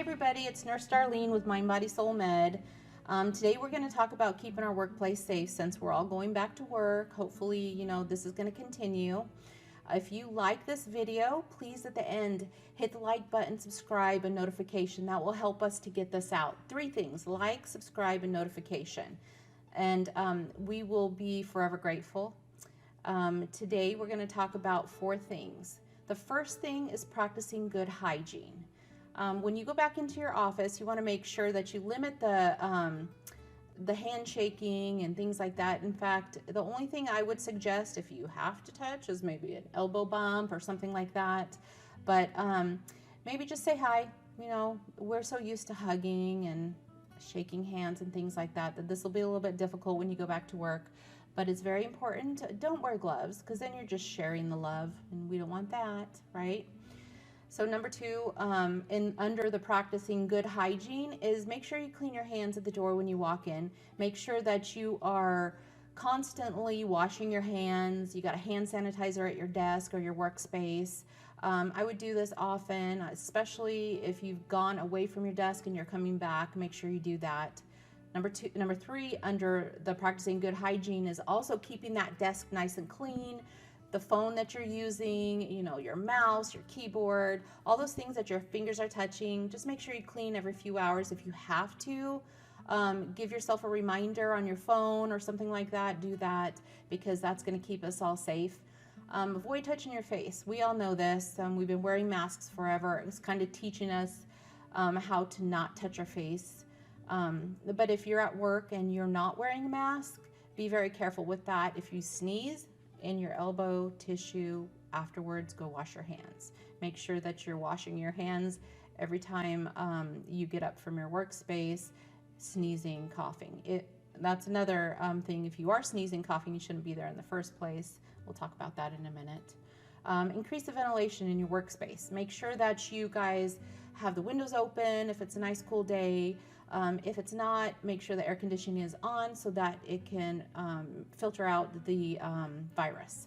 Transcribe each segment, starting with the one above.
everybody, it's Nurse Darlene with Mind, Body, Soul Med. Today we're going to talk about keeping our workplace safe since we're all going back to work. Hopefully, this is going to continue. If you like this video, please at the end hit the like button, subscribe, and notification. That will help us to get this out. 3 things: like, subscribe, and notification. And we will be forever grateful. Today we're going to talk about 4 things. The first thing is practicing good hygiene. When you go back into your office, you want to make sure that you limit the handshaking and things like that. In fact, the only thing I would suggest if you have to touch is maybe an elbow bump or something like that. But maybe just say hi. We're so used to hugging and shaking hands and things like that this will be a little bit difficult when you go back to work. But it's very important. Don't wear gloves, because then you're just sharing the love, and we don't want that, right? So number 2, under the practicing good hygiene is make sure you clean your hands at the door when you walk in. Make sure that you are constantly washing your hands. You got a hand sanitizer at your desk or your workspace. I would do this often, especially if you've gone away from your desk and you're coming back. Make sure you do that. Number 3, under the practicing good hygiene is also keeping that desk nice and clean. The phone that you're using, your mouse, your keyboard, all those things that your fingers are touching, just make sure you clean every few hours if you have to. Give yourself a reminder on your phone or something like that. Do that, because that's going to keep us all safe. Avoid touching your face. We all know this. We've been wearing masks forever. It's kind of teaching us how to not touch our face. But if you're at work and you're not wearing a mask, be very careful with that. If you sneeze in your elbow tissue afterwards, go wash your hands. Make sure that you're washing your hands every time you get up from your workspace. Sneezing, coughing, that's another thing. If you are sneezing, coughing, you shouldn't be there in the first place. We'll talk about that in a minute. Increase the ventilation in your workspace. Make sure that you guys have the windows open if it's a nice cool day. If it's not, make sure the air conditioning is on so that it can filter out the virus.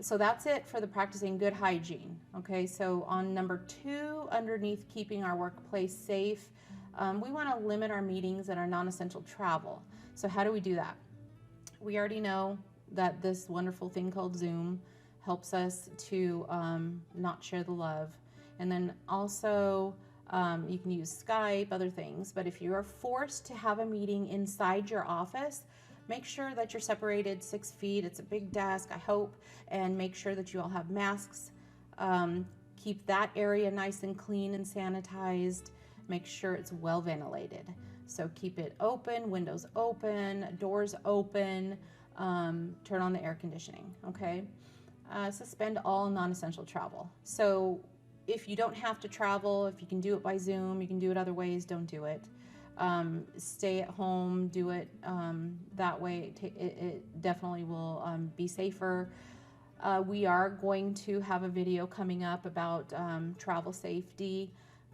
So that's it for the practicing good hygiene. Okay, so on number 2, underneath keeping our workplace safe, we want to limit our meetings and our non-essential travel. So how do we do that? We already know that this wonderful thing called Zoom helps us to not share the love. And then also, you can use Skype, other things. But if you are forced to have a meeting inside your office, make sure that you're separated 6 feet. It's a big desk, I hope. And make sure that you all have masks. Keep that area nice and clean and sanitized. Make sure it's well ventilated. So keep it open, windows open, doors open. Turn on the air conditioning, okay? Suspend all non-essential travel. So if you don't have to travel, if you can do it by Zoom, you can do it other ways, don't do it. Stay at home, do it that way. It definitely will be safer. We are going to have a video coming up about travel safety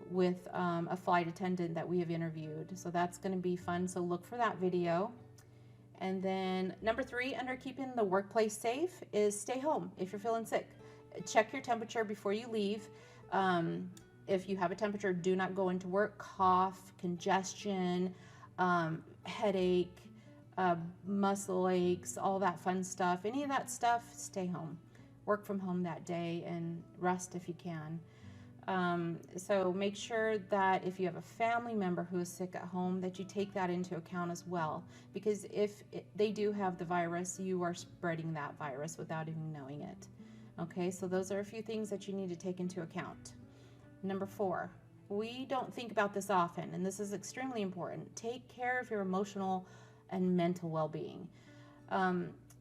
with a flight attendant that we have interviewed. So that's going to be fun. So look for that video. And then number 3, under keeping the workplace safe, is stay home if you're feeling sick. Check your temperature before you leave. If you have a temperature, do not go into work. Cough, congestion, headache, muscle aches, all that fun stuff. Any of that stuff, stay home. Work from home that day and rest if you can. So make sure that if you have a family member who is sick at home, that you take that into account as well. Because if they do have the virus, you are spreading that virus without even knowing it. Okay, so those are a few things that you need to take into account. Number 4, we don't think about this often, and this is extremely important. Take care of your emotional and mental well-being.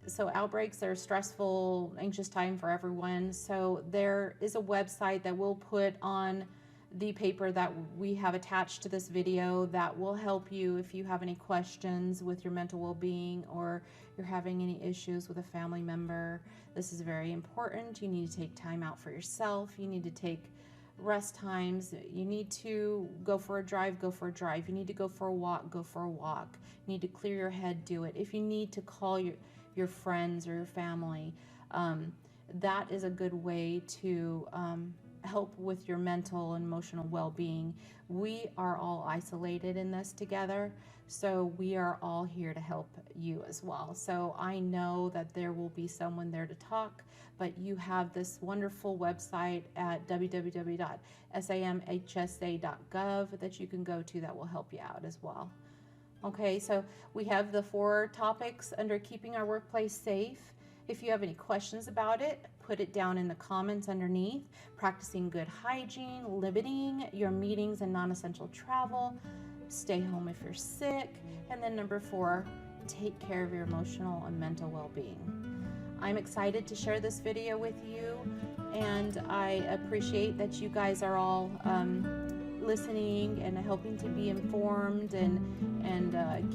So outbreaks are a stressful, anxious time for everyone. So there is a website that we'll put on the paper that we have attached to this video that will help you if you have any questions with your mental well-being or you're having any issues with a family member. This is very important. You need to take time out for yourself. You need to take rest times. You need to go for a drive, go for a drive. You need to go for a walk, go for a walk. You need to clear your head, do it. If you need to call your friends or your family, that is a good way to help with your mental and emotional well-being. We are all isolated in this together, so we are all here to help you as well. So I know that there will be someone there to talk, but you have this wonderful website at www.samhsa.gov that you can go to that will help you out as well. Okay, so we have the 4 topics under keeping our workplace safe. If you have any questions about it, put it down in the comments underneath. Practicing good hygiene, limiting your meetings and non-essential travel, stay home if you're sick, and then number 4, take care of your emotional and mental well-being. I'm excited to share this video with you, and I appreciate that you guys are all listening and helping to be informed and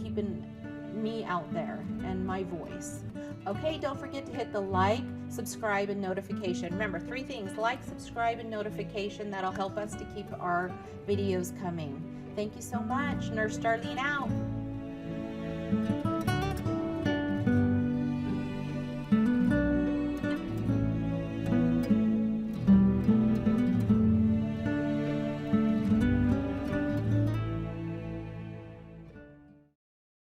keeping me out there and my voice. Okay, don't forget to hit the like, subscribe, and notification. Remember, 3 things: like, subscribe, and notification. That'll help us to keep our videos coming. Thank you so much. Nurse Darlene out.